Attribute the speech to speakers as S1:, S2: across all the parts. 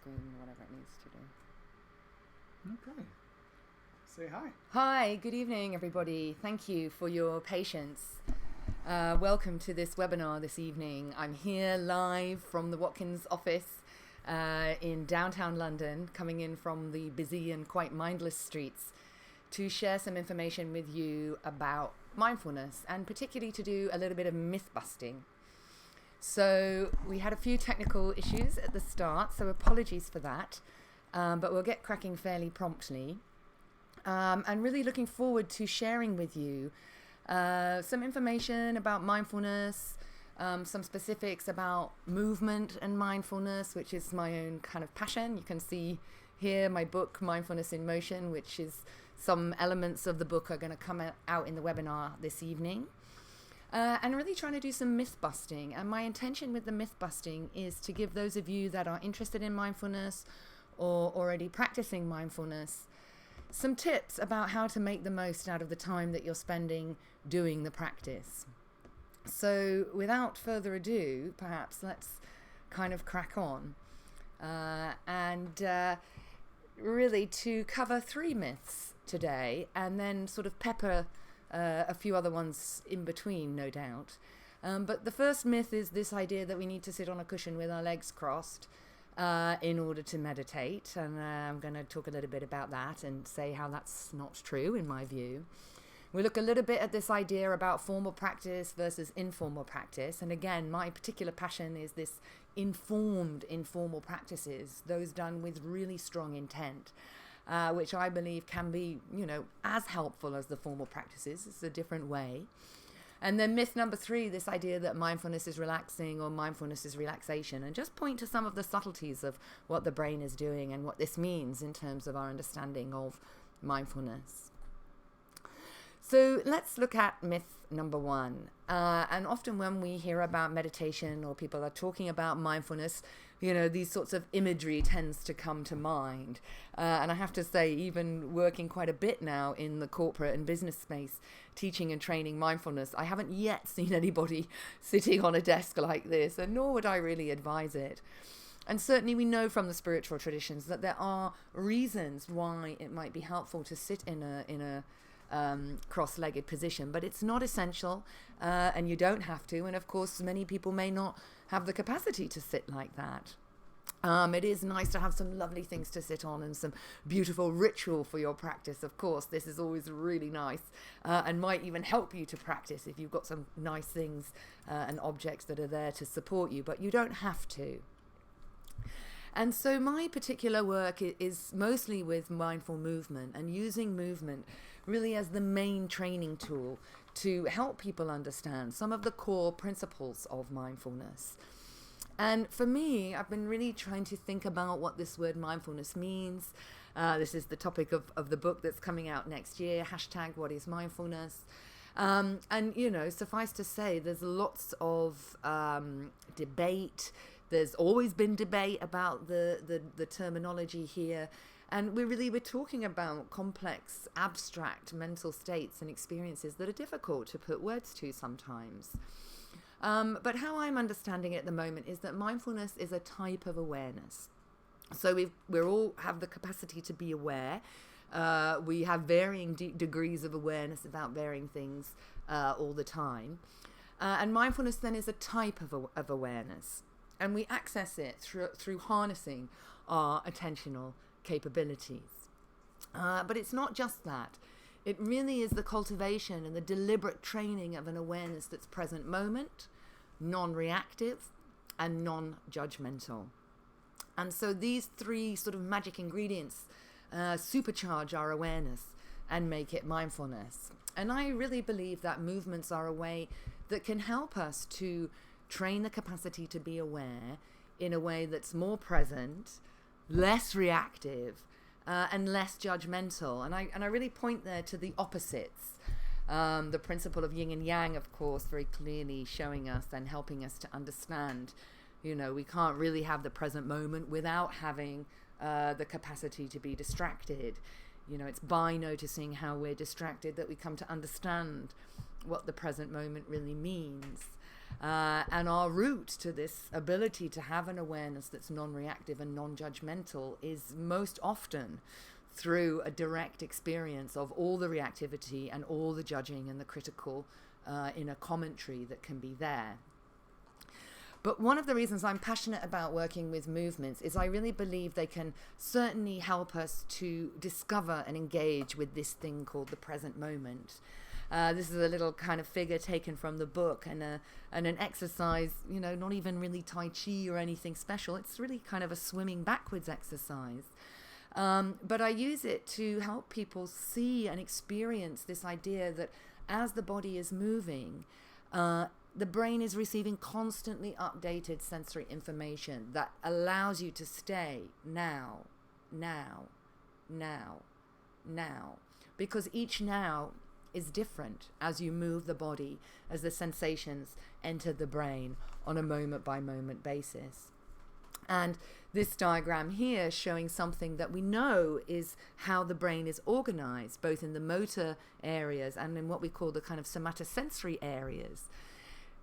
S1: screen, whatever it needs to do.
S2: Okay. Say hi.
S1: Hi, good evening, everybody. Thank you for your patience. Welcome to this webinar this evening. I'm here live from the Watkins office in downtown London, coming in from the busy and quite mindless streets to share some information with you about mindfulness, and particularly to do a little bit of myth busting. So we had a few technical issues at the start, so apologies for that, but we'll get cracking fairly promptly. And really looking forward to sharing with you some information about mindfulness, some specifics about movement and mindfulness, which is my own kind of passion. You can see here my book, Mindfulness in Motion, which is some elements of the book are going to come out in the webinar this evening. And really trying to do some myth busting. And my intention with the myth busting is to give those of you that are interested in mindfulness or already practicing mindfulness some tips about how to make the most out of the time that you're spending doing the practice. So without further ado, perhaps let's kind of crack on and really to cover 3 myths today, and then sort of pepper a few other ones in between, no doubt. But the first myth is this idea that we need to sit on a cushion with our legs crossed in order to meditate. And I'm going to talk a little bit about that and say how that's not true in my view. We look a little bit at this idea about formal practice versus informal practice. And again, my particular passion is this informal practices, those done with really strong intent. Which I believe can be, as helpful as the formal practices. It's a different way. And then myth number 3, this idea that mindfulness is relaxing or mindfulness is relaxation, and just point to some of the subtleties of what the brain is doing and what this means in terms of our understanding of mindfulness. So let's look at myth number 1. And often when we hear about meditation or people are talking about mindfulness, these sorts of imagery tends to come to mind. And I have to say, even working quite a bit now in the corporate and business space, teaching and training mindfulness, I haven't yet seen anybody sitting on a desk like this, and nor would I really advise it. And certainly we know from the spiritual traditions that there are reasons why it might be helpful to sit in a cross-legged position, but it's not essential, and you don't have to. And of course, many people may not have the capacity to sit like that. It is nice to have some lovely things to sit on and some beautiful ritual for your practice. Of course, this is always really nice and might even help you to practice if you've got some nice things and objects that are there to support you, but you don't have to. And so my particular work is mostly with mindful movement and using movement really as the main training tool to help people understand some of the core principles of mindfulness. And for me, I've been really trying to think about what this word mindfulness means. This is the topic of the book that's coming out next year, #What is Mindfulness? And, suffice to say, there's lots of debate. There's always been debate about the terminology here. And we're talking about complex, abstract mental states and experiences that are difficult to put words to sometimes. But how I'm understanding it at the moment is that mindfulness is a type of awareness. So we all have the capacity to be aware. We have varying degrees of awareness about varying things all the time. And mindfulness then is a type of awareness. And we access it through harnessing our attentional capabilities. But it's not just that. It really is the cultivation and the deliberate training of an awareness that's present moment, non-reactive, and non-judgmental. And so these 3 sort of magic ingredients supercharge our awareness and make it mindfulness. And I really believe that movements are a way that can help us to train the capacity to be aware in a way that's more present, less reactive, and less judgmental. And I really point there to the opposites. The principle of yin and yang, of course, very clearly showing us and helping us to understand, we can't really have the present moment without having the capacity to be distracted. It's by noticing how we're distracted that we come to understand what the present moment really means. And our route to this ability to have an awareness that's non-reactive and non-judgmental is most often through a direct experience of all the reactivity and all the judging and the critical inner commentary that can be there. But one of the reasons I'm passionate about working with movements is I really believe they can certainly help us to discover and engage with this thing called the present moment. This is a little kind of figure taken from the book, and an exercise, not even really Tai Chi or anything special. It's really kind of a swimming backwards exercise. But I use it to help people see and experience this idea that as the body is moving, the brain is receiving constantly updated sensory information that allows you to stay now, now, now, now. Because each now is different as you move the body, as the sensations enter the brain on a moment by moment basis. And this diagram here showing something that we know is how the brain is organized, both in the motor areas and in what we call the kind of somatosensory areas.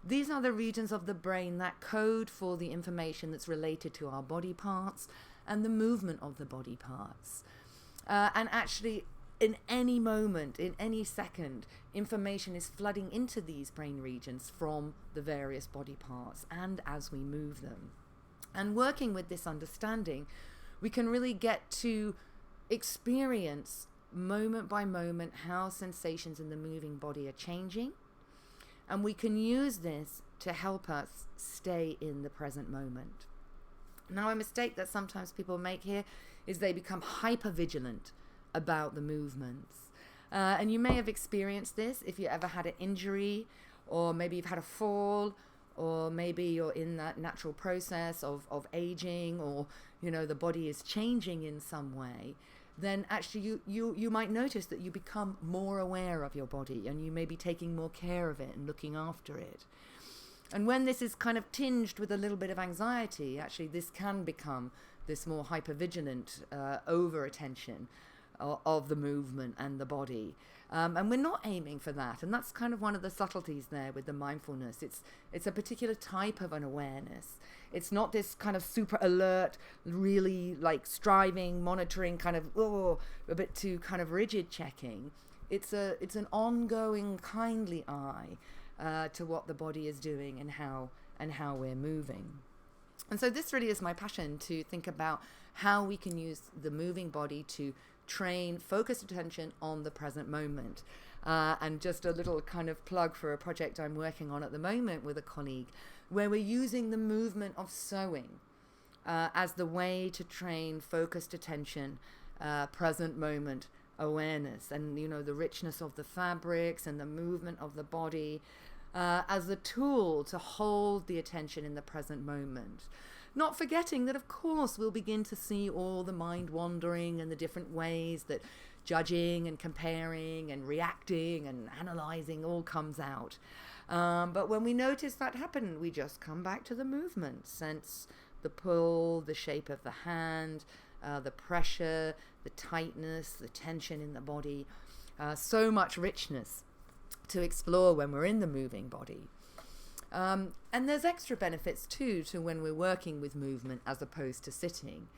S1: These are the regions of the brain that code for the information that's related to our body parts and the movement of the body parts. And actually, in any moment, in any second, information is flooding into these brain regions from the various body parts and as we move them. And working with this understanding, we can really get to experience moment by moment how sensations in the moving body are changing. And we can use this to help us stay in the present moment. Now, a mistake that sometimes people make here is they become hyper-vigilant about the movements. And you may have experienced this if you ever had an injury, or maybe you've had a fall, or maybe you're in that natural process of aging, or the body is changing in some way. Then actually you might notice that you become more aware of your body, and you may be taking more care of it and looking after it. And when this is kind of tinged with a little bit of anxiety, actually this can become this more hypervigilant over-attention of the movement and the body. And we're not aiming for that. And that's kind of one of the subtleties there with the mindfulness. It's a particular type of an awareness. It's not this kind of super alert, really like striving, monitoring, kind of a bit too kind of rigid checking. It's an ongoing kindly eye to what the body is doing and how we're moving. And so this really is my passion, to think about how we can use the moving body to train focused attention on the present moment. And just a little kind of plug for a project I'm working on at the moment with a colleague, where we're using the movement of sewing as the way to train focused attention, present moment awareness, and the richness of the fabrics and the movement of the body as a tool to hold the attention in the present moment. Not forgetting that, of course, we'll begin to see all the mind wandering and the different ways that judging and comparing and reacting and analyzing all comes out. But when we notice that happen, we just come back to the movement, sense the pull, the shape of the hand, the pressure, the tightness, the tension in the body. So much richness to explore when we're in the moving body. And there's extra benefits too to when we're working with movement as opposed to sitting.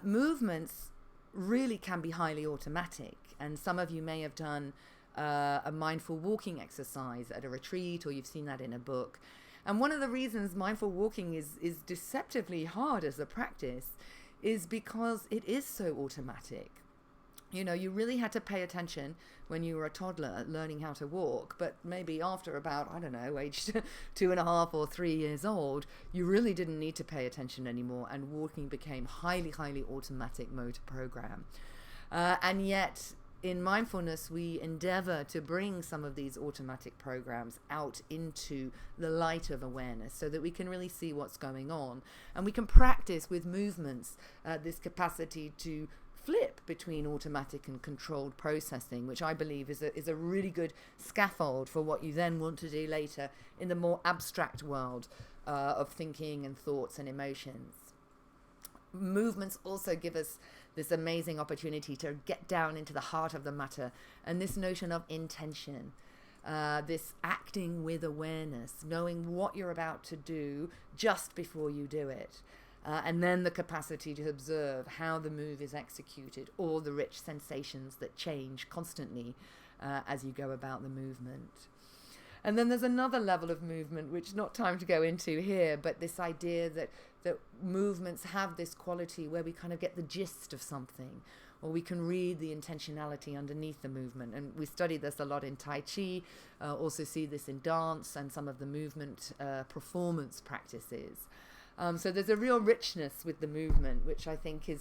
S1: Movements really can be highly automatic, and some of you may have done a mindful walking exercise at a retreat, or you've seen that in a book. And one of the reasons mindful walking is deceptively hard as a practice is because it is so automatic. You really had to pay attention when you were a toddler learning how to walk, but maybe after about, age 2.5 or 3 years old, you really didn't need to pay attention anymore, and walking became highly, highly automatic motor program. And yet, in mindfulness, we endeavor to bring some of these automatic programs out into the light of awareness so that we can really see what's going on. And we can practice with movements this capacity to flip between automatic and controlled processing, which I believe is a really good scaffold for what you then want to do later in the more abstract world of thinking and thoughts and emotions. Movements also give us this amazing opportunity to get down into the heart of the matter, and this notion of intention. this acting with awareness, knowing what you're about to do just before you do it. And then the capacity to observe how the move is executed, or the rich sensations that change constantly as you go about the movement. And then there's another level of movement, which not time to go into here, but this idea that movements have this quality where we kind of get the gist of something, or we can read the intentionality underneath the movement. And we study this a lot in Tai Chi, also see this in dance and some of the movement performance practices. So there's a real richness with the movement, which I think is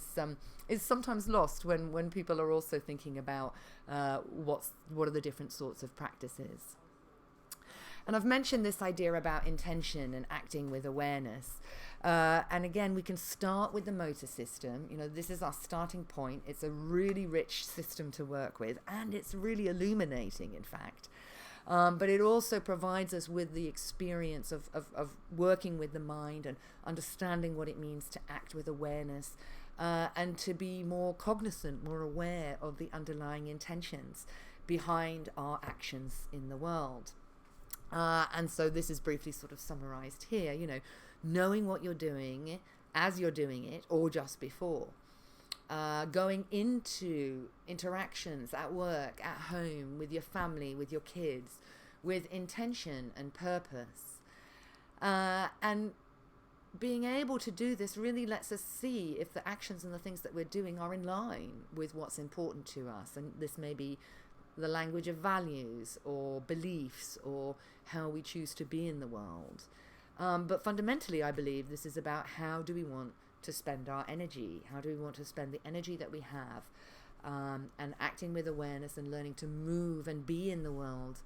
S1: sometimes lost when people are also thinking about what are the different sorts of practices. And I've mentioned this idea about intention and acting with awareness. And again, we can start with the motor system. This is our starting point. It's a really rich system to work with, and it's really illuminating, in fact. But it also provides us with the experience of working with the mind and understanding what it means to act with awareness, and to be more cognizant, more aware of the underlying intentions behind our actions in the world. And so this is briefly sort of summarized here, knowing what you're doing as you're doing it or just before. Going into interactions at work, at home, with your family, with your kids, with intention and purpose. And being able to do this really lets us see if the actions and the things that we're doing are in line with what's important to us. And this may be the language of values or beliefs or how we choose to be in the world. But fundamentally, I believe this is about how do we want to spend our energy? How do we want to spend the energy that we have? And acting with awareness and learning to move and be in the world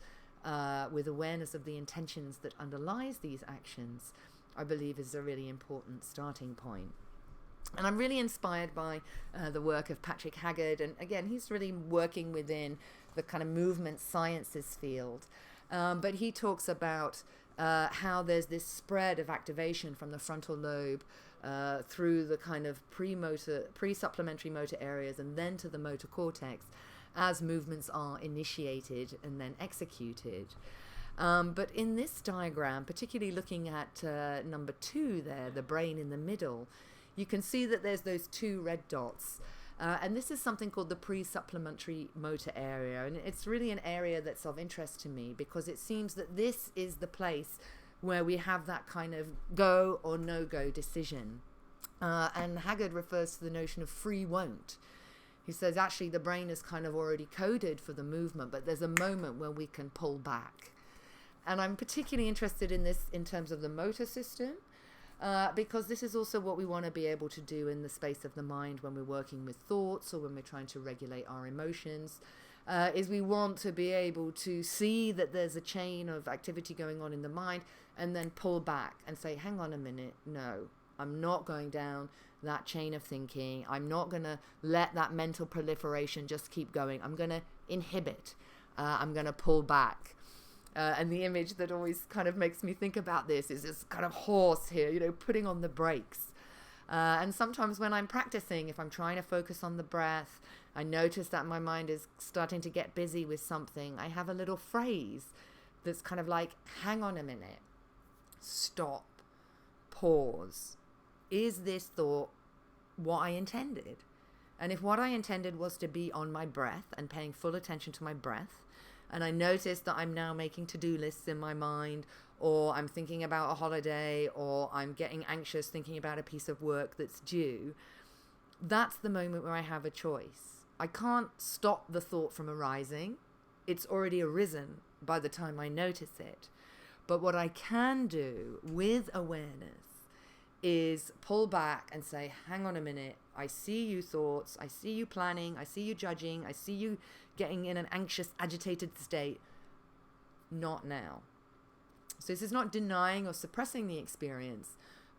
S1: with awareness of the intentions that underlies these actions, I believe is a really important starting point. And I'm really inspired by the work of Patrick Haggard. And again, he's really working within the kind of movement sciences field. But he talks about how there's this spread of activation from the frontal lobe through the kind of pre-supplementary motor areas and then to the motor cortex as movements are initiated and then executed. But in this diagram, particularly looking at number 2 there, the brain in the middle, you can see that there's those 2 red dots. And this is something called the pre-supplementary motor area. And it's really an area that's of interest to me because it seems that this is the place where we have that kind of go or no-go decision. And Haggard refers to the notion of free won't. He says actually the brain is kind of already coded for the movement, but there's a moment where we can pull back. And I'm particularly interested in this in terms of the motor system, because this is also what we want to be able to do in the space of the mind when we're working with thoughts or when we're trying to regulate our emotions, is we want to be able to see that there's a chain of activity going on in the mind and then pull back and say, hang on a minute, no, I'm not going down that chain of thinking. I'm not going to let that mental proliferation just keep going. I'm going to inhibit. I'm going to pull back. And the image that always kind of makes me think about this is this kind of horse here, putting on the brakes. And sometimes when I'm practicing, if I'm trying to focus on the breath, I notice that my mind is starting to get busy with something. I have a little phrase that's kind of like, hang on a minute, stop, pause. Is this thought what I intended? And if what I intended was to be on my breath and paying full attention to my breath, and I notice that I'm now making to-do lists in my mind, or I'm thinking about a holiday, or I'm getting anxious thinking about a piece of work that's due, that's the moment where I have a choice. I can't stop the thought from arising. It's already arisen by the time I notice it. But what I can do with awareness is pull back and say, hang on a minute, I see you thoughts, I see you planning, I see you judging, I see you getting in an anxious, agitated state. Not now. So this is not denying or suppressing the experience,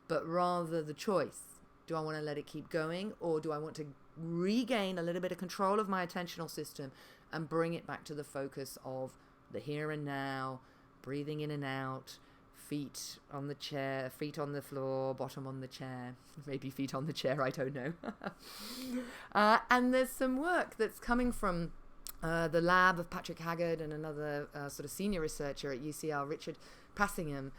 S1: but rather the choice. Do I want to let it keep going, or do I want to regain a little bit of control of my attentional system and bring it back to the focus of the here and now, breathing in and out, feet on the chair, feet on the floor, bottom on the chair, maybe feet on the chair, I don't know. And there's some work that's coming from the lab of Patrick Haggard and another sort of senior researcher at UCL, Richard Passingham,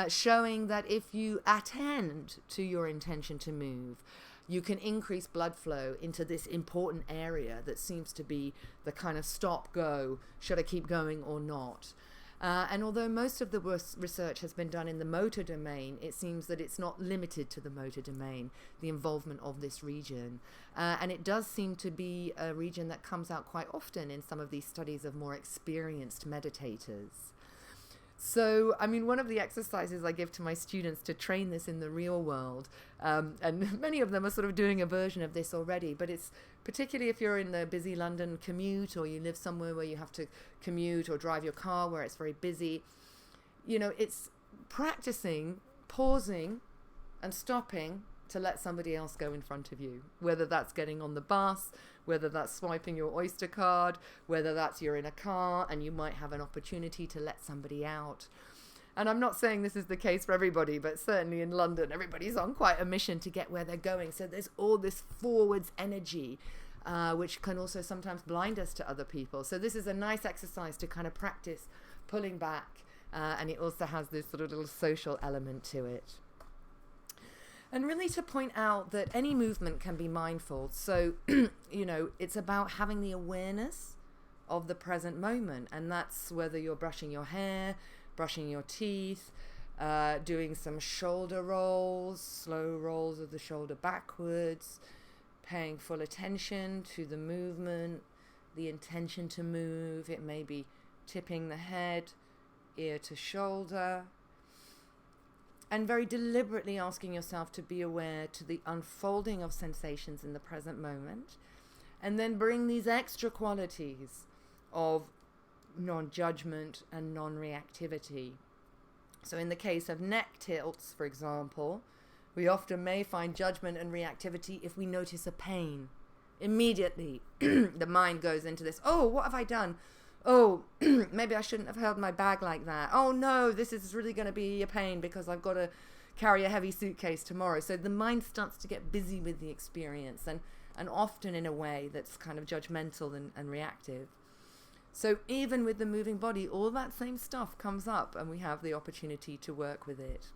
S1: showing that if you attend to your intention to move, you can increase blood flow into this important area that seems to be the kind of stop-go, should I keep going or not? And although most of the research has been done in the motor domain, it seems that it's not limited to the motor domain, the involvement of this region. And it does seem to be a region that comes out quite often in some of these studies of more experienced meditators. So, I mean, one of the exercises I give to my students to train this in the real world, and many of them are sort of doing a version of this already, but it's particularly if you're in the busy London commute, or you live somewhere where you have to commute or drive your car where it's very busy, you know, it's practicing pausing and stopping to let somebody else go in front of you, whether that's getting on the bus, whether that's swiping your Oyster card, whether that's you're in a car and you might have an opportunity to let somebody out. And I'm not saying this is the case for everybody, but certainly in London, everybody's on quite a mission to get where they're going. So there's all this forwards energy, which can also sometimes blind us to other people. So this is a nice exercise to kind of practice pulling back, and it also has this sort of little social element to it. And really to point out that any movement can be mindful. So, you know, it's about having the awareness of the present moment. And that's whether you're brushing your hair, brushing your teeth, doing some shoulder rolls, slow rolls of the shoulder backwards, paying full attention to the movement, the intention to move. It may be tipping the head, ear to shoulder, and very deliberately asking yourself to be aware to the unfolding of sensations in the present moment, and then bring these extra qualities of non-judgment and non-reactivity. So in the case of neck tilts, for example, we often may find judgment and reactivity if we notice a pain. Immediately, the mind goes into this, oh, what have I done? Oh, maybe I shouldn't have held my bag like that. Oh no, this is really going to be a pain because I've got to carry a heavy suitcase tomorrow. So the mind starts to get busy with the experience, and often in a way that's kind of judgmental and reactive. So even with the moving body, all that same stuff comes up and we have the opportunity to work with it.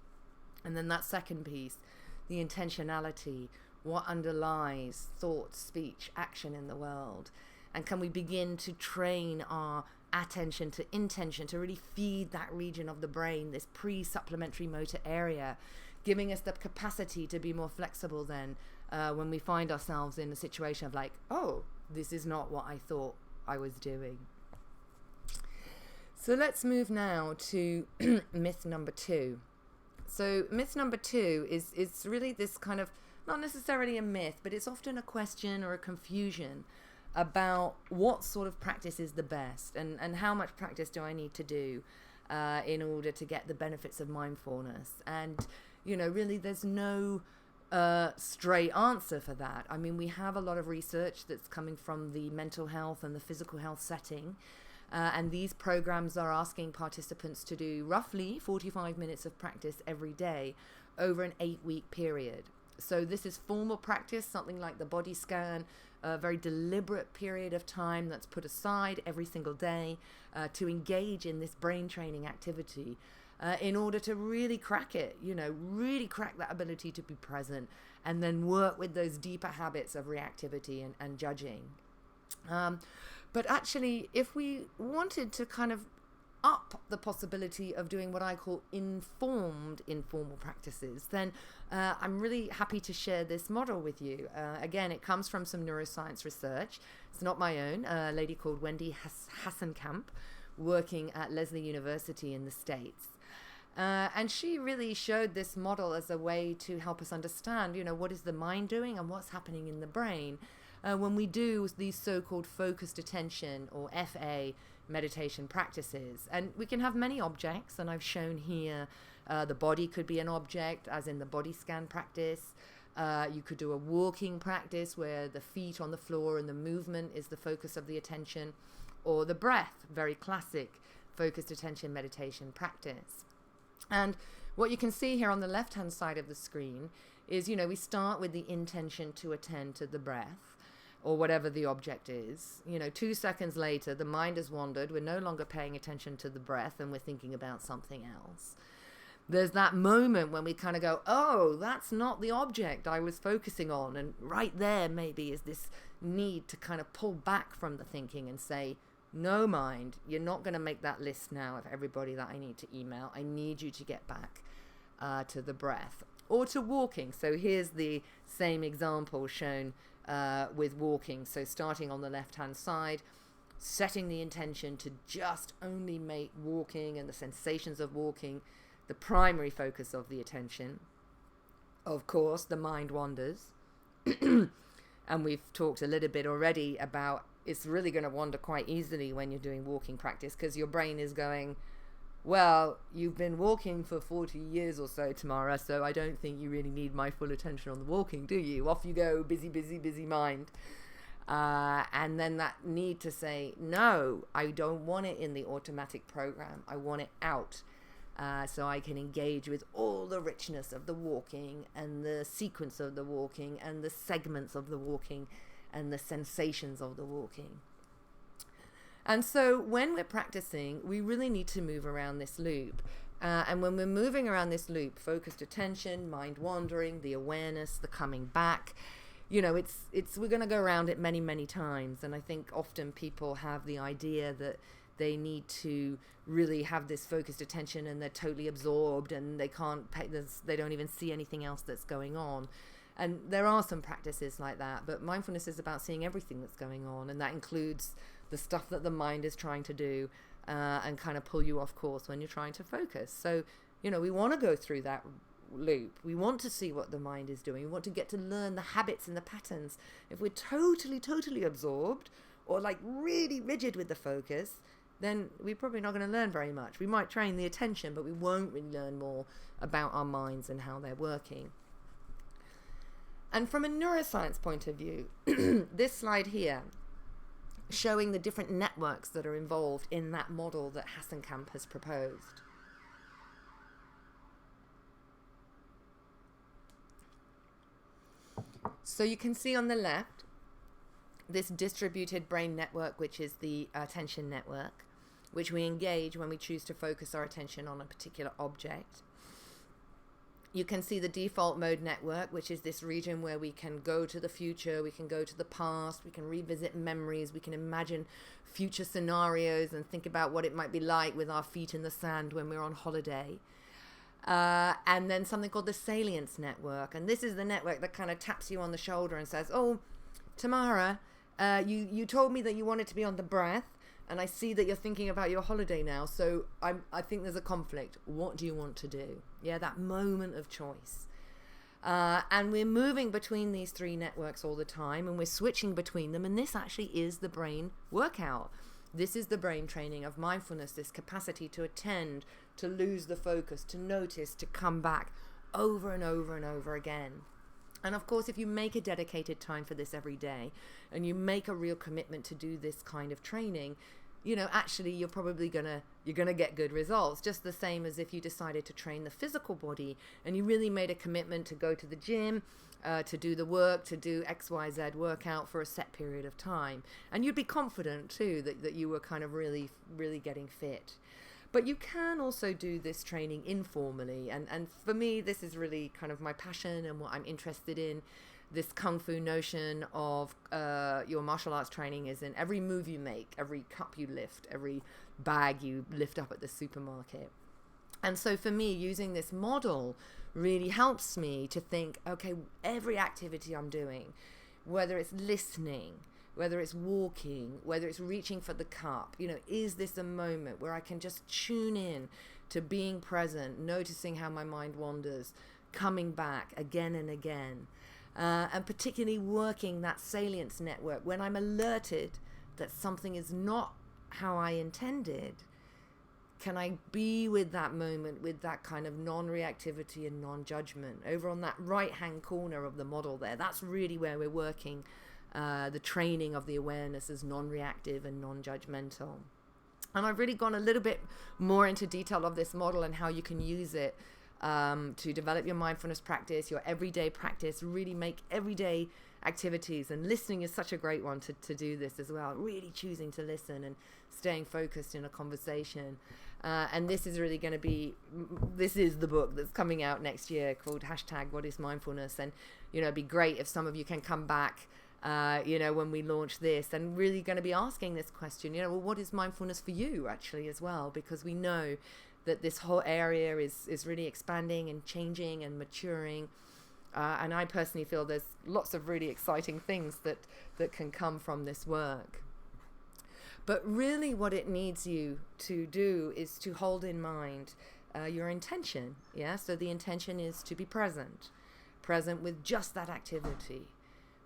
S1: And then that second piece, the intentionality, what underlies thought, speech, action in the world. And can we begin to train our attention to intention to really feed that region of the brain, this pre-supplementary motor area, giving us the capacity to be more flexible then when we find ourselves in a situation of like, oh, this is not what I thought I was doing. So let's move now to myth number 2. So myth number 2 is really this kind of, not necessarily a myth, but it's often a question or a confusion about what sort of practice is the best and how much practice do I need to do in order to get the benefits of mindfulness. And, you know, really there's no straight answer for that. I mean, we have a lot of research that's coming from the mental health and the physical health setting. And these programs are asking participants to do roughly 45 minutes of practice every day over an 8-week period. So this is formal practice, something like the body scan, a very deliberate period of time that's put aside every single day to engage in this brain training activity in order to really crack it, you know, really crack that ability to be present and then work with those deeper habits of reactivity and judging. But actually, if we wanted to kind of up the possibility of doing what I call informed informal practices, then I'm really happy to share this model with you. Again, it comes from some neuroscience research. It's not my own. A lady called Wendy Hassenkamp, working at Lesley University in the States. And she really showed this model as a way to help us understand, you know, what is the mind doing and what's happening in the brain when we do these so-called focused attention, or FA, meditation practices. And we can have many objects, and I've shown here the body could be an object, as in the body scan practice. You could do a walking practice where the feet on the floor and the movement is the focus of the attention, or the breath, very classic focused attention meditation practice. And what you can see here on the left-hand side of the screen is, you know, we start with the intention to attend to the breath. or whatever the object is. 2 seconds later, the mind has wandered. We're no longer paying attention to the breath and we're thinking about something else. There's that moment when we kind of go, oh, that's not the object I was focusing on. And right there maybe is this need to kind of pull back from the thinking and say, no, mind, you're not going to make that list now of everybody that I need to email. I need you to get back to the breath or to walking. So here's the same example shown with walking. So starting on the left-hand side, setting the intention to just only make walking and the sensations of walking the primary focus of the attention. Of course, the mind wanders. And we've talked a little bit already about it's really going to wander quite easily when you're doing walking practice, because your brain is going, well, you've been walking for 40 years or so, Tamara, so I don't think you really need my full attention on the walking, do you? Off you go, busy, busy, busy mind. And then that need to say, no, I don't want it in the automatic program. I want it out. So I can engage with all the richness of the walking and the sequence of the walking and the segments of the walking and the sensations of the walking. And so when we're practicing, we really need to move around this loop. And when we're moving around this loop, focused attention, mind wandering, the awareness, the coming back, we're going to go around it many, many times. And I think often people have the idea that they need to really have this focused attention and they're totally absorbed and they don't even see anything else that's going on. And there are some practices like that, but mindfulness is about seeing everything that's going on, and that includes the stuff that the mind is trying to do and kind of pull you off course when you're trying to focus. So, we want to go through that loop. We want to see what the mind is doing. We want to get to learn the habits and the patterns. If we're totally absorbed or like really rigid with the focus, then we're probably not going to learn very much. We might train the attention, but we won't really learn more about our minds and how they're working. And from a neuroscience point of view, this slide here, showing the different networks that are involved in that model that Hassenkamp has proposed. So you can see on the left, this distributed brain network, which is the attention network, which we engage when we choose to focus our attention on a particular object. You can see the default mode network, which is this region where we can go to the future, we can go to the past, we can revisit memories, we can imagine future scenarios and think about what it might be like with our feet in the sand when we're on holiday. And then something called the salience network. And this is the network that kind of taps you on the shoulder and says, oh, Tamara, you told me that you wanted to be on the breath, and I see that you're thinking about your holiday now, so I think there's a conflict. What do you want to do? Yeah, that moment of choice. And we're moving between these three networks all the time, and we're switching between them, and this actually is the brain workout. This is the brain training of mindfulness, this capacity to attend, to lose the focus, to notice, to come back over and over and over again. And of course, if you make a dedicated time for this every day and you make a real commitment to do this kind of training, actually you're probably gonna get good results, just the same as if you decided to train the physical body and you really made a commitment to go to the gym, to do the work, to do XYZ workout for a set period of time. And you'd be confident too that you were kind of really, really getting fit. But you can also do this training informally. And for me, this is really kind of my passion and what I'm interested in. This Kung Fu notion of your martial arts training is in every move you make, every cup you lift, every bag you lift up at the supermarket. And so for me, using this model really helps me to think, okay, every activity I'm doing, whether it's listening, whether it's walking, whether it's reaching for the cup, is this a moment where I can just tune in to being present, noticing how my mind wanders, coming back again and again, and particularly working that salience network when I'm alerted that something is not how I intended. Can I be with that moment with that kind of non-reactivity and non-judgment? Over on that right-hand corner of the model there, that's really where we're working the training of the awareness as non-reactive and non-judgmental. And I've really gone a little bit more into detail of this model and how you can use it to develop your mindfulness practice, your everyday practice, really make everyday activities, and listening is such a great one to do this as well, really choosing to listen and staying focused in a conversation. And this is really going to be, this is the book that's coming out next year called #WhatIsMindfulness. And, it'd be great if some of you can come back, when we launch this, and really going to be asking this question, well, what is mindfulness for you actually as well? Because we know that this whole area is really expanding and changing and maturing. And I personally feel there's lots of really exciting things that can come from this work. But really what it needs you to do is to hold in mind your intention. Yeah. So the intention is to be present with just that activity,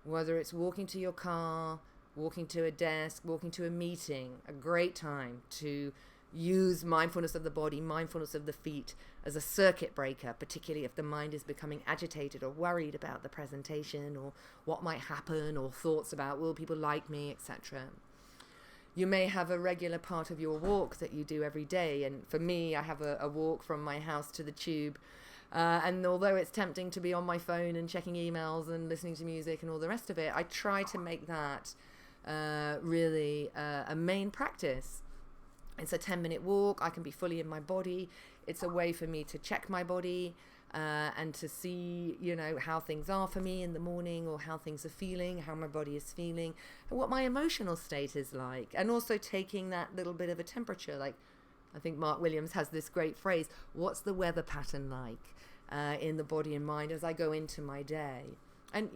S1: whether it's walking to your car, walking to a desk, walking to a meeting. A great time to use mindfulness of the body, mindfulness of the feet as a circuit breaker, particularly if the mind is becoming agitated or worried about the presentation or what might happen, or thoughts about, will people like me, etc. You may have a regular part of your walk that you do every day. And for me, I have a walk from my house to the tube. And although it's tempting to be on my phone and checking emails and listening to music and all the rest of it, I try to make that really a main practice. It's a 10-minute walk. I can be fully in my body. It's a way for me to check my body and to see, how things are for me in the morning, or how things are feeling, how my body is feeling, and what my emotional state is like. And also taking that little bit of a temperature. Like, I think Mark Williams has this great phrase, what's the weather pattern like in the body and mind as I go into my day? And,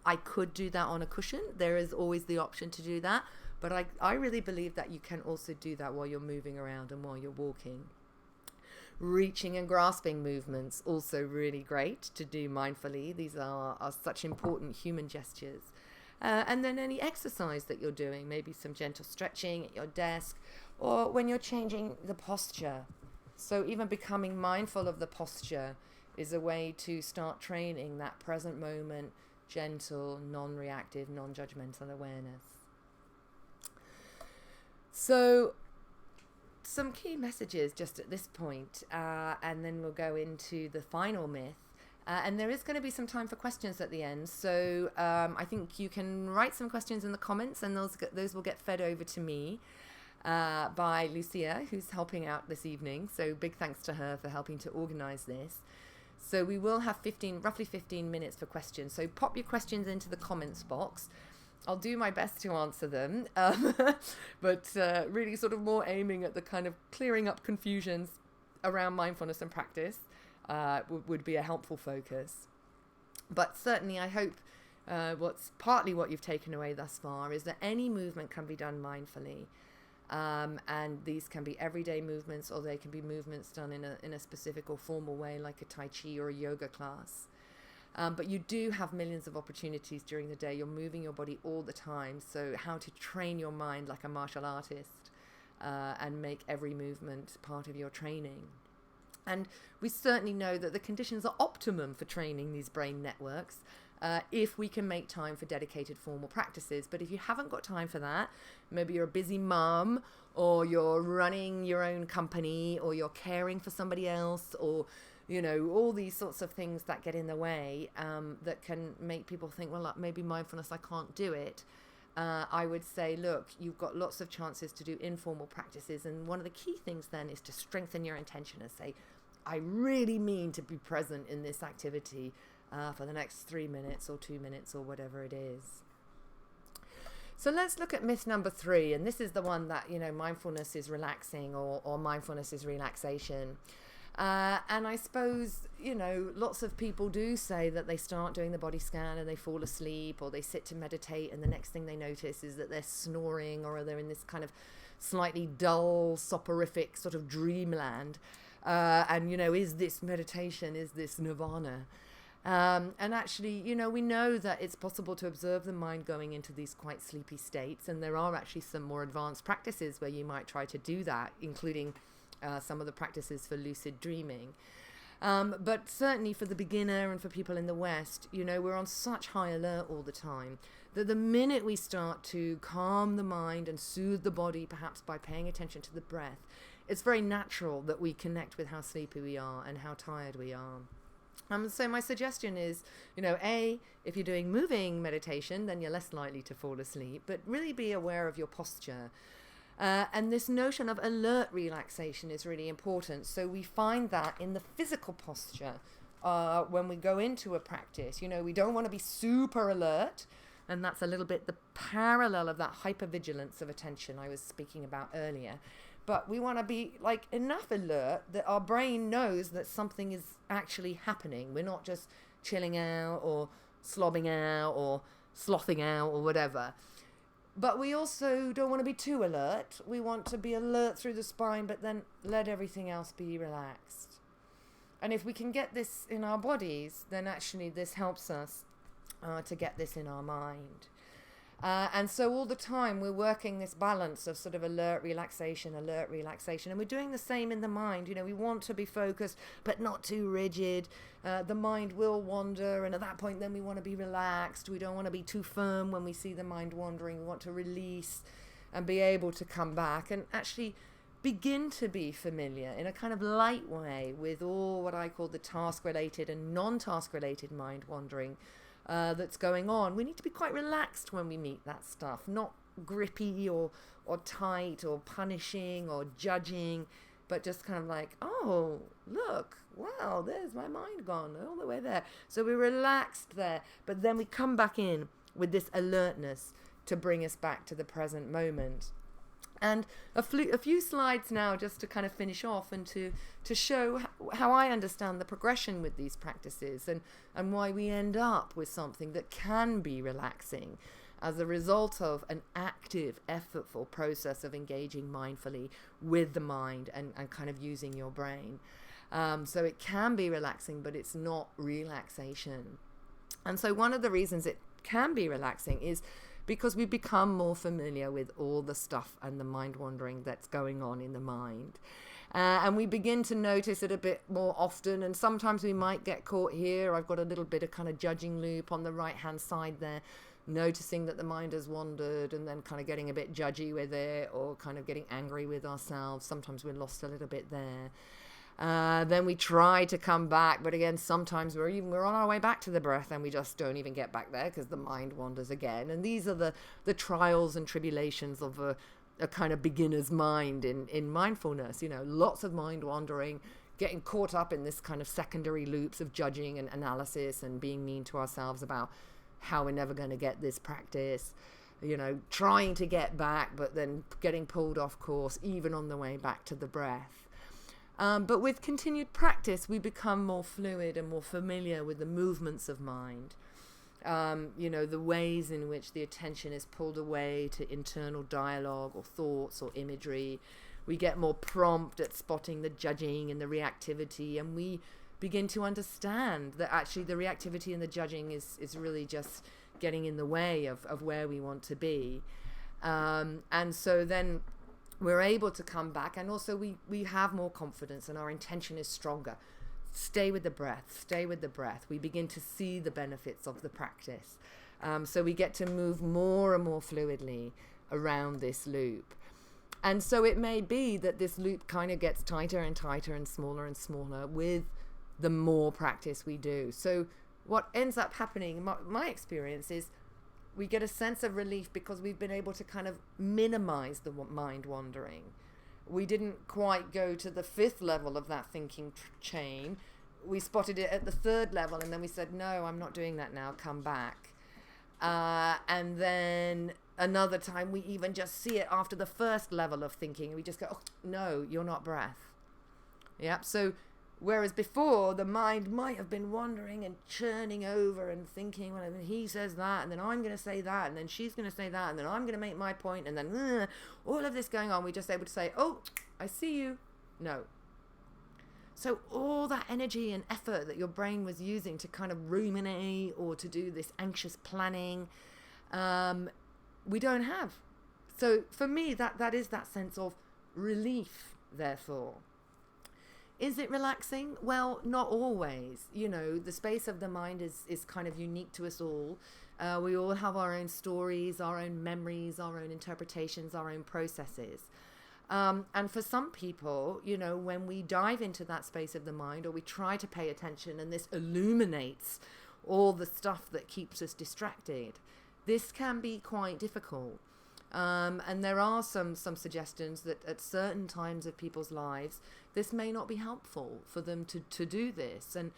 S1: I could do that on a cushion. There is always the option to do that. But I really believe that you can also do that while you're moving around and while you're walking. Reaching and grasping movements, also really great to do mindfully. These are such important human gestures. And then any exercise that you're doing, maybe some gentle stretching at your desk, or when you're changing the posture. So even becoming mindful of the posture is a way to start training that present moment, gentle, non-reactive, non-judgmental awareness. So some key messages just at this point, and then we'll go into the final myth. And there is going to be some time for questions at the end. So I think you can write some questions in the comments, and those will get fed over to me by Lucia, who's helping out this evening. So big thanks to her for helping to organize this. So we will have roughly 15 minutes for questions. So pop your questions into the comments box. I'll do my best to answer them, but really sort of more aiming at the kind of clearing up confusions around mindfulness and practice would be a helpful focus. But certainly I hope what's partly what you've taken away thus far is that any movement can be done mindfully. And these can be everyday movements, or they can be movements done in a specific or formal way, like a Tai Chi or a yoga class. But you do have millions of opportunities during the day. You're moving your body all the time. So how to train your mind like a martial artist and make every movement part of your training. And we certainly know that the conditions are optimum for training these brain networks if we can make time for dedicated formal practices. But if you haven't got time for that, maybe you're a busy mum, or you're running your own company, or you're caring for somebody else, or all these sorts of things that get in the way that can make people think, well, maybe mindfulness, I can't do it. I would say, look, you've got lots of chances to do informal practices. And one of the key things then is to strengthen your intention and say, I really mean to be present in this activity for the next 3 minutes or 2 minutes or whatever it is. So let's look at myth number 3. And this is the one that, mindfulness is relaxing or mindfulness is relaxation. And I suppose, lots of people do say that they start doing the body scan and they fall asleep, or they sit to meditate, and the next thing they notice is that they're snoring, or they're in this kind of slightly dull, soporific sort of dreamland. And, is this meditation? Is this nirvana? And actually, we know that it's possible to observe the mind going into these quite sleepy states. And there are actually some more advanced practices where you might try to do that, including some of the practices for lucid dreaming. But certainly for the beginner and for people in the West, we're on such high alert all the time that the minute we start to calm the mind and soothe the body, perhaps by paying attention to the breath, it's very natural that we connect with how sleepy we are and how tired we are. So my suggestion is, if you're doing moving meditation, then you're less likely to fall asleep, but really be aware of your posture. And this notion of alert relaxation is really important. So we find that in the physical posture, when we go into a practice, we don't want to be super alert. And that's a little bit the parallel of that hypervigilance of attention I was speaking about earlier. But we want to be like enough alert that our brain knows that something is actually happening. We're not just chilling out or slobbing out or slothing out or whatever. But we also don't want to be too alert. We want to be alert through the spine, but then let everything else be relaxed. And if we can get this in our bodies, then actually this helps us to get this in our mind. And so all the time we're working this balance of sort of alert, relaxation. And we're doing the same in the mind. We want to be focused, but not too rigid. The mind will wander. And at that point, then we want to be relaxed. We don't want to be too firm when we see the mind wandering. We want to release and be able to come back and actually begin to be familiar in a kind of light way with all what I call the task-related and non-task-related mind wandering that's going on. We need to be quite relaxed when we meet that stuff, not grippy or tight or punishing or judging, but just kind of like, oh, look, wow, there's my mind gone all the way there. So we're relaxed there, but then we come back in with this alertness to bring us back to the present moment. And a few slides now just to kind of finish off and to show how I understand the progression with these practices and why we end up with something that can be relaxing as a result of an active, effortful process of engaging mindfully with the mind and kind of using your brain. So it can be relaxing, but it's not relaxation. And so one of the reasons it can be relaxing is because we become more familiar with all the stuff and the mind wandering that's going on in the mind. And we begin to notice it a bit more often, and sometimes we might get caught here. I've got a little bit of kind of judging loop on the right-hand side there, noticing that the mind has wandered and then kind of getting a bit judgy with it or kind of getting angry with ourselves. Sometimes we're lost a little bit there. Then we try to come back, but again, sometimes we're on our way back to the breath and we just don't even get back there because the mind wanders again. And these are the trials and tribulations of a kind of beginner's mind in mindfulness. Lots of mind wandering, getting caught up in this kind of secondary loops of judging and analysis and being mean to ourselves about how we're never going to get this practice. Trying to get back, but then getting pulled off course even on the way back to the breath. But with continued practice, we become more fluid and more familiar with the movements of mind. The ways in which the attention is pulled away to internal dialogue or thoughts or imagery. We get more prompt at spotting the judging and the reactivity, and we begin to understand that actually the reactivity and the judging is really just getting in the way of where we want to be. And so then we're able to come back, and also we have more confidence and our intention is stronger. Stay with the breath. We begin to see the benefits of the practice. So we get to move more and more fluidly around this loop. And so it may be that this loop kind of gets tighter and tighter and smaller with the more practice we do. So what ends up happening, my experience is, we get a sense of relief because we've been able to kind of minimize the mind wandering. We didn't quite go to the 5th level of that thinking chain. We spotted it at the 3rd level, and then we said, no, I'm not doing that now, come back. And then another time we even just see it after the 1st level of thinking. We just go, oh, no, you're not breath. Yep. So whereas before, the mind might have been wandering and churning over and thinking, well, he says that, and then I'm going to say that, and then she's going to say that, and then I'm going to make my point, and then all of this going on, we're just able to say, oh, I see you. No. So all that energy and effort that your brain was using to kind of ruminate or to do this anxious planning, we don't have. So for me, that is that sense of relief, therefore. Is it relaxing? Well, not always. The space of the mind is kind of unique to us all. We all have our own stories, our own memories, our own interpretations, our own processes. And for some people, when we dive into that space of the mind, or we try to pay attention, and this illuminates all the stuff that keeps us distracted, this can be quite difficult. And there are some suggestions that at certain times of people's lives, this may not be helpful for them to do this. And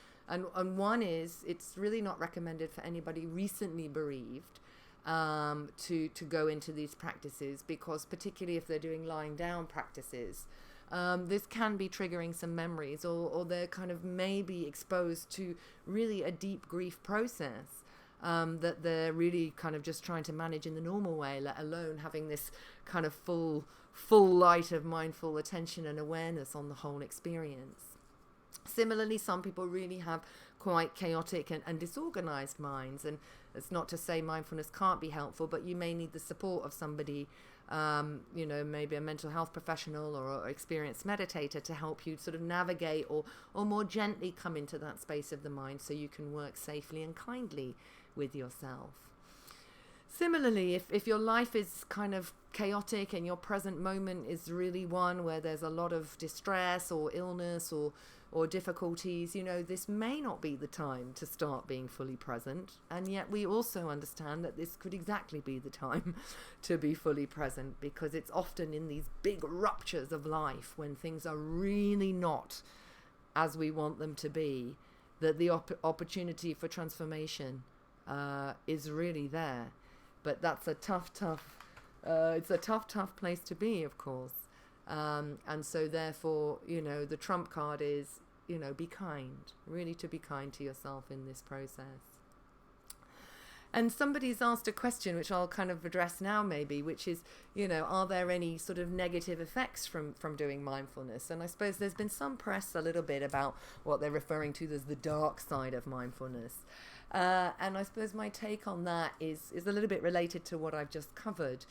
S1: one is, it's really not recommended for anybody recently bereaved to go into these practices, because particularly if they're doing lying down practices, this can be triggering some memories, or they're kind of maybe exposed to really a deep grief process that they're really kind of just trying to manage in the normal way, let alone having this kind of full light of mindful attention and awareness on the whole experience. Similarly, some people really have quite chaotic and disorganized minds, and it's not to say mindfulness can't be helpful, but you may need the support of somebody, maybe a mental health professional or experienced meditator, to help you sort of navigate or more gently come into that space of the mind, so you can work safely and kindly with yourself. Similarly, if your life is kind of chaotic and your present moment is really one where there's a lot of distress or illness or difficulties, this may not be the time to start being fully present. And yet we also understand that this could exactly be the time to be fully present, because it's often in these big ruptures of life, when things are really not as we want them to be, that the opportunity for transformation is really there. But that's a tough place to be, of course. And so therefore, the trump card is, be kind, really to be kind to yourself in this process. And somebody's asked a question, which I'll kind of address now maybe, which is, are there any sort of negative effects from doing mindfulness? And I suppose there's been some press a little bit about what they're referring to as the dark side of mindfulness. And I suppose my take on that is a little bit related to what I've just covered.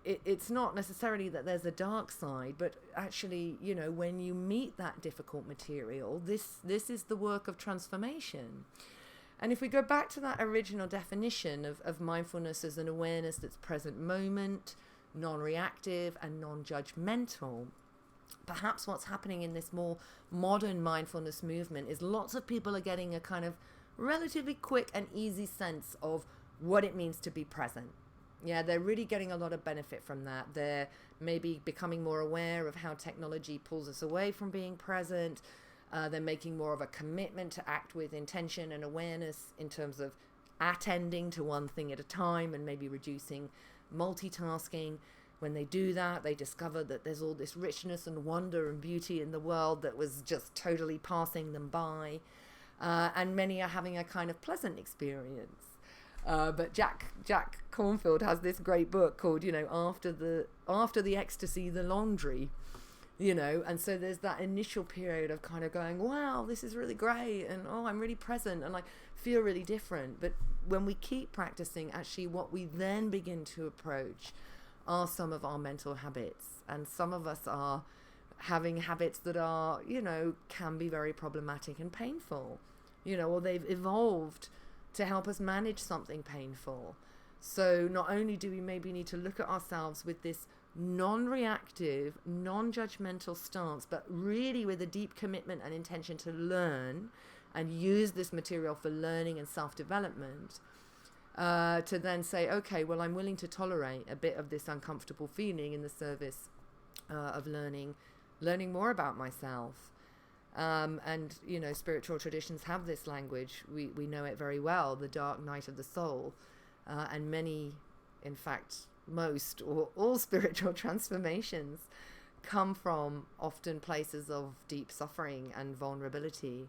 S1: It's not necessarily that there's a dark side, but actually, when you meet that difficult material, this is the work of transformation. And if we go back to that original definition of mindfulness as an awareness that's present moment, non-reactive and non-judgmental, perhaps what's happening in this more modern mindfulness movement is lots of people are getting a kind of relatively quick and easy sense of what it means to be present. Yeah, they're really getting a lot of benefit from that. They're maybe becoming more aware of how technology pulls us away from being present. They're making more of a commitment to act with intention and awareness in terms of attending to one thing at a time and maybe reducing multitasking. When they do that, they discover that there's all this richness and wonder and beauty in the world that was just totally passing them by. And many are having a kind of pleasant experience. But Jack Cornfield has this great book called, After the Ecstasy, the Laundry. And so there's that initial period of kind of going, wow, this is really great, and I'm really present, and I feel really different. But when we keep practicing, actually what we then begin to approach are some of our mental habits, and some of us are having habits that are, can be very problematic and painful, or they've evolved to help us manage something painful. So not only do we maybe need to look at ourselves with this non-reactive, non-judgmental stance, but really with a deep commitment and intention to learn and use this material for learning and self-development, to then say, okay, well, I'm willing to tolerate a bit of this uncomfortable feeling in the service of learning more about myself. And, spiritual traditions have this language. We know it very well, the dark night of the soul. And many, in fact, most or all spiritual transformations come from often places of deep suffering and vulnerability.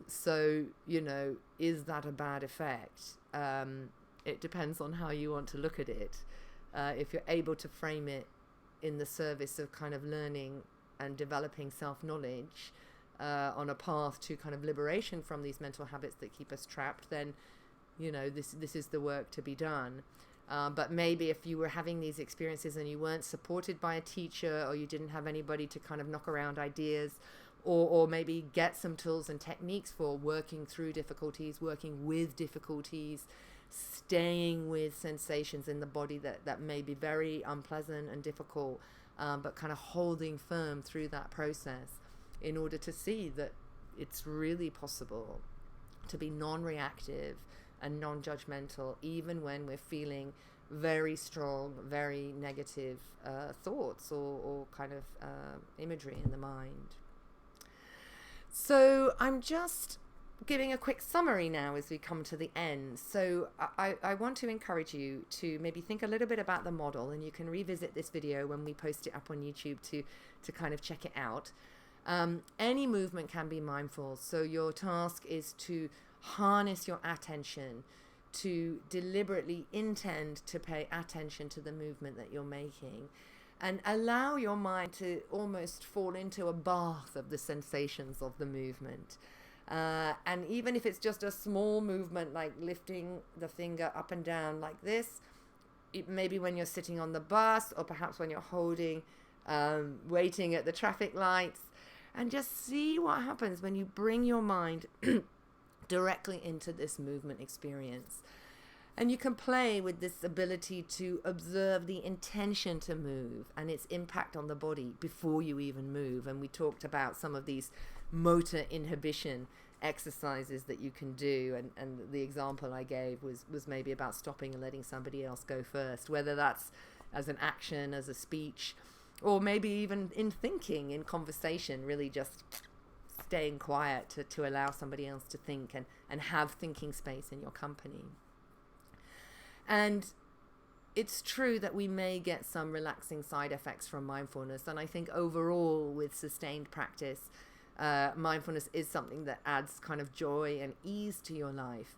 S1: So, is that a bad effect? It depends on how you want to look at it. If you're able to frame it in the service of kind of learning and developing self-knowledge on a path to kind of liberation from these mental habits that keep us trapped, then, this is the work to be done. But maybe if you were having these experiences and you weren't supported by a teacher, or you didn't have anybody to kind of knock around ideas, or maybe get some tools and techniques for working through difficulties, working with difficulties, staying with sensations in the body that may be very unpleasant and difficult, but kind of holding firm through that process in order to see that it's really possible to be non-reactive and non-judgmental, even when we're feeling very strong, very negative thoughts or kind of imagery in the mind. So I'm just giving a quick summary now as we come to the end. So I want to encourage you to maybe think a little bit about the model, and you can revisit this video when we post it up on YouTube to kind of check it out. Any movement can be mindful, so your task is to harness your attention, to deliberately intend to pay attention to the movement that you're making, and allow your mind to almost fall into a bath of the sensations of the movement. And even if it's just a small movement, like lifting the finger up and down like this, maybe when you're sitting on the bus, or perhaps when you're holding, waiting at the traffic lights, and just see what happens when you bring your mind directly into this movement experience. And you can play with this ability to observe the intention to move and its impact on the body before you even move. And we talked about some of these motor inhibition exercises that you can do, and the example I gave was maybe about stopping and letting somebody else go first, whether that's as an action, as a speech, or maybe even in thinking, in conversation, really just staying quiet to allow somebody else to think and have thinking space in your company. And it's true that we may get some relaxing side effects from mindfulness, and I think overall with sustained practice, mindfulness is something that adds kind of joy and ease to your life.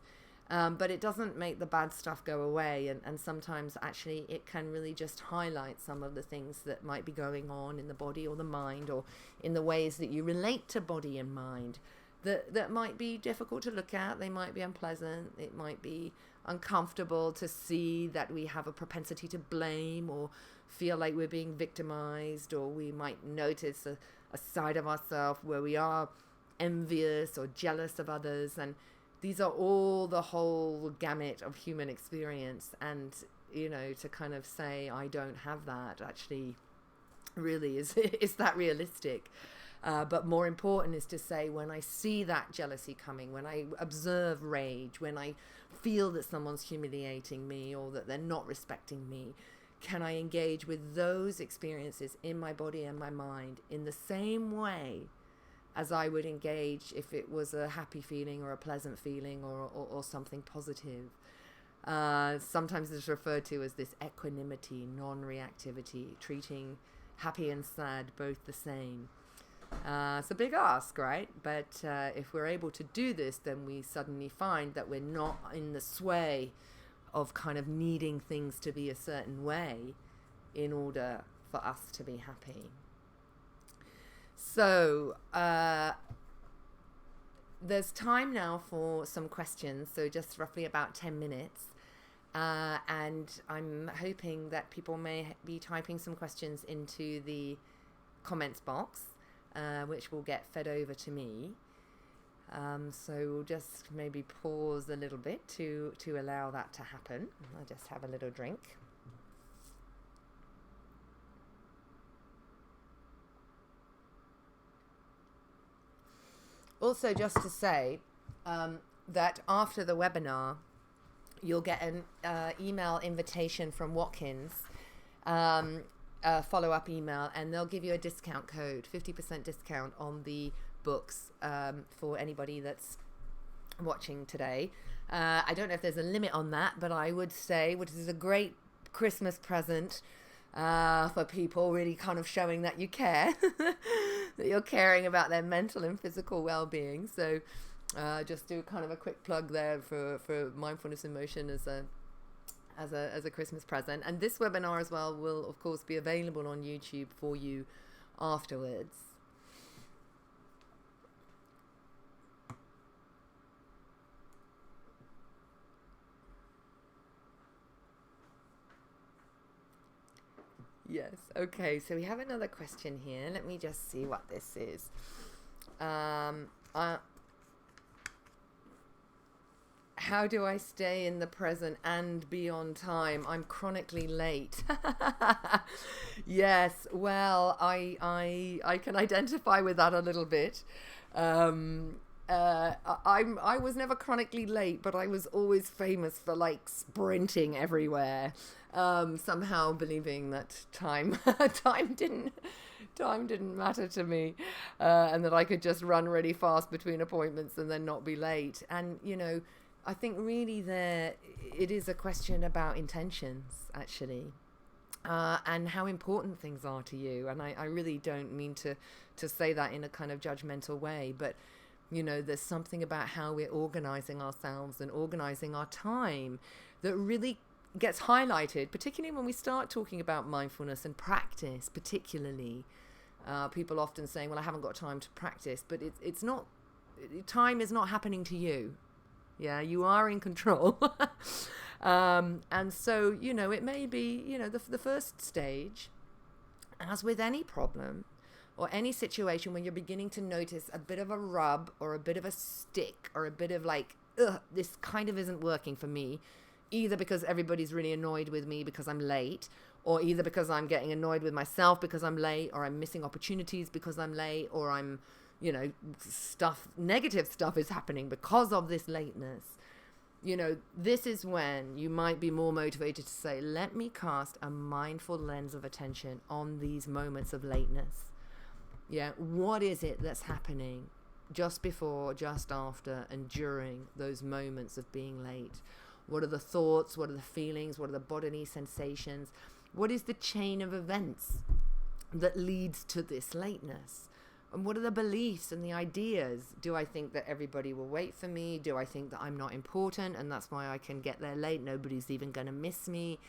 S1: But it doesn't make the bad stuff go away, and sometimes actually it can really just highlight some of the things that might be going on in the body or the mind, or in the ways that you relate to body and mind that might be difficult to look at. They might be unpleasant. It might be uncomfortable to see that we have a propensity to blame or feel like we're being victimized, or we might notice a side of ourselves where we are envious or jealous of others. And these are all the whole gamut of human experience. And, to kind of say, I don't have that, actually really is that realistic? But more important is to say, when I see that jealousy coming, when I observe rage, when I feel that someone's humiliating me or that they're not respecting me, can I engage with those experiences in my body and my mind in the same way as I would engage if it was a happy feeling or a pleasant feeling or something positive? Sometimes it's referred to as this equanimity, non-reactivity, treating happy and sad both the same. It's a big ask, right? But if we're able to do this, then we suddenly find that we're not in the sway of kind of needing things to be a certain way in order for us to be happy. So there's time now for some questions, so just roughly about 10 minutes. And I'm hoping that people may be typing some questions into the comments box, which will get fed over to me. So we'll just maybe pause a little bit to allow that to happen. I'll just have a little drink. Also, just to say that after the webinar, you'll get an email invitation from Watkins, a follow-up email, and they'll give you a discount code, 50% discount on the books for anybody that's watching today. I don't know if there's a limit on that, but I would say, which is a great Christmas present for people, really kind of showing that you care, that you're caring about their mental and physical well-being. So just do kind of a quick plug there for Mindfulness in Motion as a Christmas present. And this webinar as well will of course be available on YouTube for you afterwards. Yes. Okay. So we have another question here. Let me just see what this is. How do I stay in the present and be on time? I'm chronically late. Yes, well, I can identify with that a little bit. I was never chronically late, but I was always famous for like sprinting everywhere. Somehow believing that time didn't matter to me, and that I could just run really fast between appointments and then not be late. And I think really there it is a question about intentions, actually, and how important things are to you. And I really don't mean to say that in a kind of judgmental way, but there's something about how we're organizing ourselves and organizing our time that really gets highlighted, particularly when we start talking about mindfulness and practice. Particularly, people often saying, well, I haven't got time to practice, but it's not, time is not happening to you. Yeah, you are in control. And so, it may be, the first stage, as with any problem or any situation when you're beginning to notice a bit of a rub or a bit of a stick or a bit of like, this kind of isn't working for me, either because everybody's really annoyed with me because I'm late, or either because I'm getting annoyed with myself because I'm late, or I'm missing opportunities because I'm late, or I'm, negative stuff is happening because of this lateness. This is when you might be more motivated to say, let me cast a mindful lens of attention on these moments of lateness. Yeah, what is it that's happening just before, just after, and during those moments of being late? What are the thoughts? What are the feelings? What are the bodily sensations? What is the chain of events that leads to this lateness? And what are the beliefs and the ideas? Do I think that everybody will wait for me? Do I think that I'm not important and that's why I can get there late? Nobody's even going to miss me.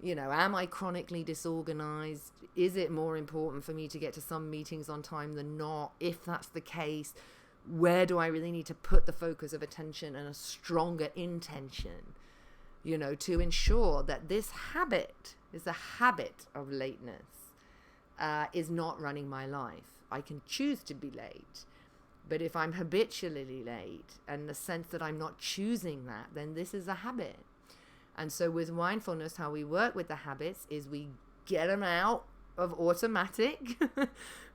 S1: Am I chronically disorganized? Is it more important for me to get to some meetings on time than not? If that's the case, where do I really need to put the focus of attention and a stronger intention, to ensure that this habit is a habit of lateness, is not running my life. I can choose to be late, but if I'm habitually late and the sense that I'm not choosing that, then this is a habit. And so with mindfulness, how we work with the habits is we get them out of automatic.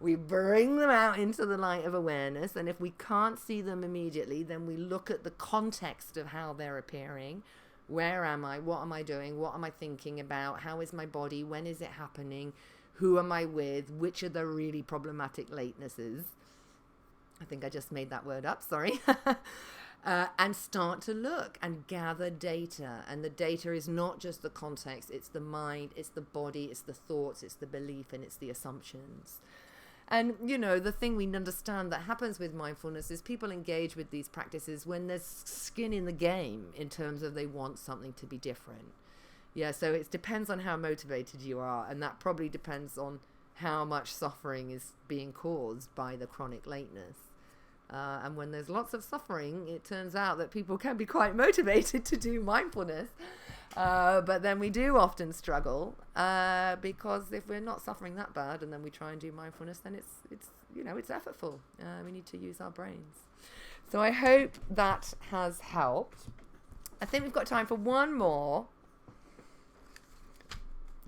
S1: We bring them out into the light of awareness. And if we can't see them immediately, then we look at the context of how they're appearing. Where am I? What am I doing? What am I thinking about? How is my body? When is it happening? Who am I with? Which are the really problematic latenesses? I think I just made that word up, sorry. And start to look and gather data. And the data is not just the context, it's the mind, it's the body, it's the thoughts, it's the belief, and it's the assumptions. And, the thing we understand that happens with mindfulness is people engage with these practices when there's skin in the game in terms of they want something to be different. Yeah, so it depends on how motivated you are, and that probably depends on how much suffering is being caused by the chronic lateness. And when there's lots of suffering, it turns out that people can be quite motivated to do mindfulness. But then we do often struggle because if we're not suffering that bad and then we try and do mindfulness, then it's effortful. We need to use our brains. So I hope that has helped. I think we've got time for one more.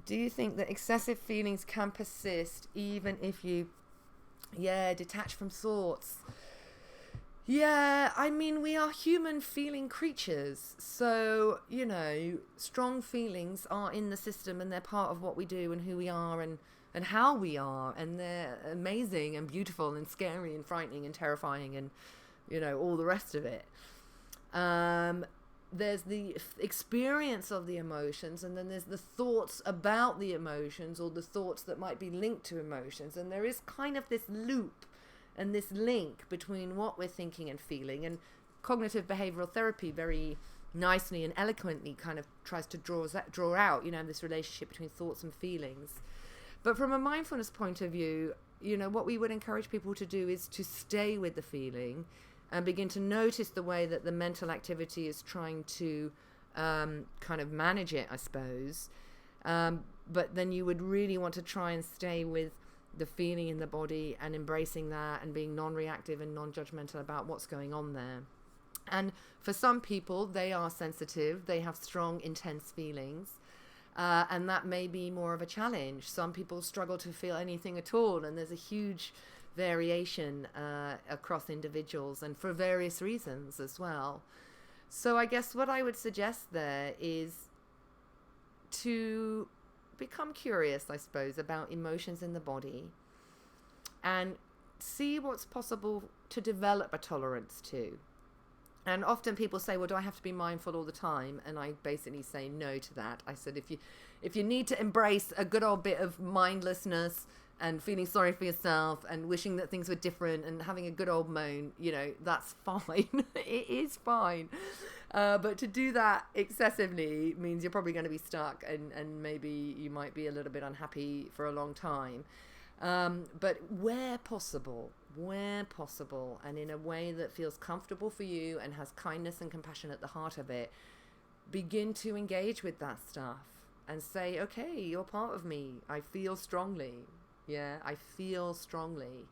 S1: Do you think that excessive feelings can persist even if you, detach from thoughts? Yeah, I mean, we are human feeling creatures. So, strong feelings are in the system and they're part of what we do and who we are and how we are. And they're amazing and beautiful and scary and frightening and terrifying and, all the rest of it. There's the experience of the emotions, and then there's the thoughts about the emotions or the thoughts that might be linked to emotions. And there is kind of this loop and this link between what we're thinking and feeling. And cognitive behavioral therapy very nicely and eloquently kind of tries to draw out, this relationship between thoughts and feelings. But from a mindfulness point of view, what we would encourage people to do is to stay with the feeling and begin to notice the way that the mental activity is trying to kind of manage it, I suppose. But then you would really want to try and stay with the feeling in the body and embracing that and being non-reactive and non-judgmental about what's going on there. And for some people, they are sensitive, they have strong, intense feelings. And that may be more of a challenge. Some people struggle to feel anything at all, and there's a huge variation across individuals and for various reasons as well. So I guess what I would suggest there is to become curious, I suppose, about emotions in the body and see what's possible to develop a tolerance to. And often people say, well, do I have to be mindful all the time? And I basically say no to that. I said, if you need to embrace a good old bit of mindlessness and feeling sorry for yourself and wishing that things were different and having a good old moan, that's fine. It is fine. But to do that excessively means you're probably going to be stuck and maybe you might be a little bit unhappy for a long time. But where possible, and in a way that feels comfortable for you and has kindness and compassion at the heart of it, begin to engage with that stuff and say, okay, you're part of me. I feel strongly. Yeah, I feel strongly.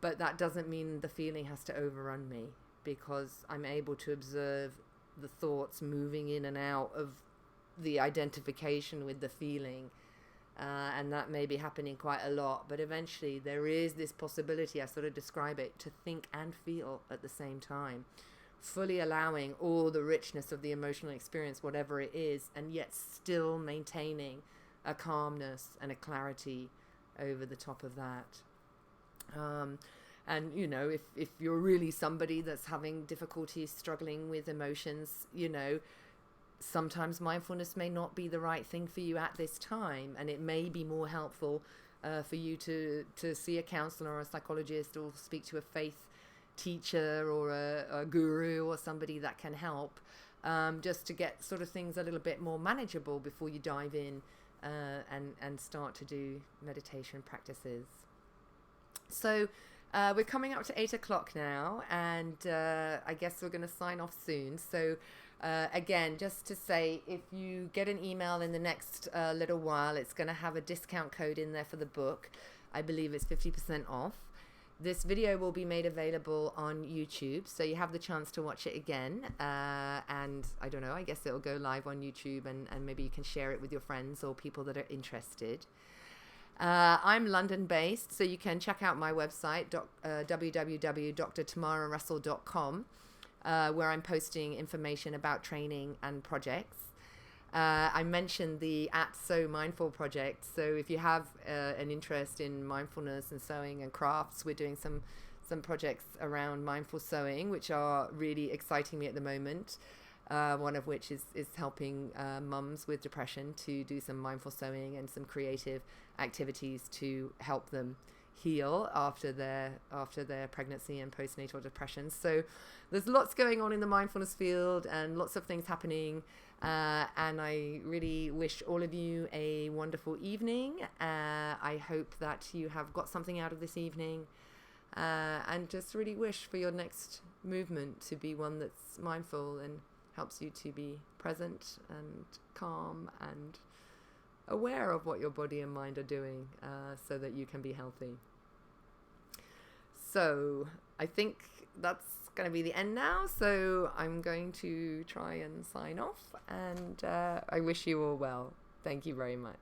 S1: But that doesn't mean the feeling has to overrun me, because I'm able to observe the thoughts moving in and out of the identification with the feeling. And that may be happening quite a lot, but eventually there is this possibility, I sort of describe it, to think and feel at the same time, fully allowing all the richness of the emotional experience, whatever it is, and yet still maintaining a calmness and a clarity over the top of that. And, if you're really somebody that's having difficulties struggling with emotions, sometimes mindfulness may not be the right thing for you at this time, and it may be more helpful for you to see a counselor or a psychologist or speak to a faith teacher or a guru or somebody that can help, just to get sort of things a little bit more manageable before you dive in and start to do meditation practices. So we're coming up to 8 o'clock now, and I guess we're going to sign off soon. So again, just to say, if you get an email in the next little while, it's going to have a discount code in there for the book. I believe it's 50% off. This video will be made available on YouTube, so you have the chance to watch it again. And I don't know, I guess it'll go live on YouTube, and maybe you can share it with your friends or people that are interested. I'm London-based, so you can check out my website, www.drtamararussell.com, where I'm posting information about training and projects. I mentioned the @So Mindful project, so if you have an interest in mindfulness and sewing and crafts, we're doing some projects around mindful sewing, which are really exciting me at the moment. One of which is helping mums with depression to do some mindful sewing and some creative activities to help them heal after their pregnancy and postnatal depression. So there's lots going on in the mindfulness field and lots of things happening. And I really wish all of you a wonderful evening. I hope that you have got something out of this evening, and just really wish for your next movement to be one that's mindful and helps you to be present and calm and aware of what your body and mind are doing, so that you can be healthy. So I think that's going to be the end now. So I'm going to try and sign off, and I wish you all well. Thank you very much.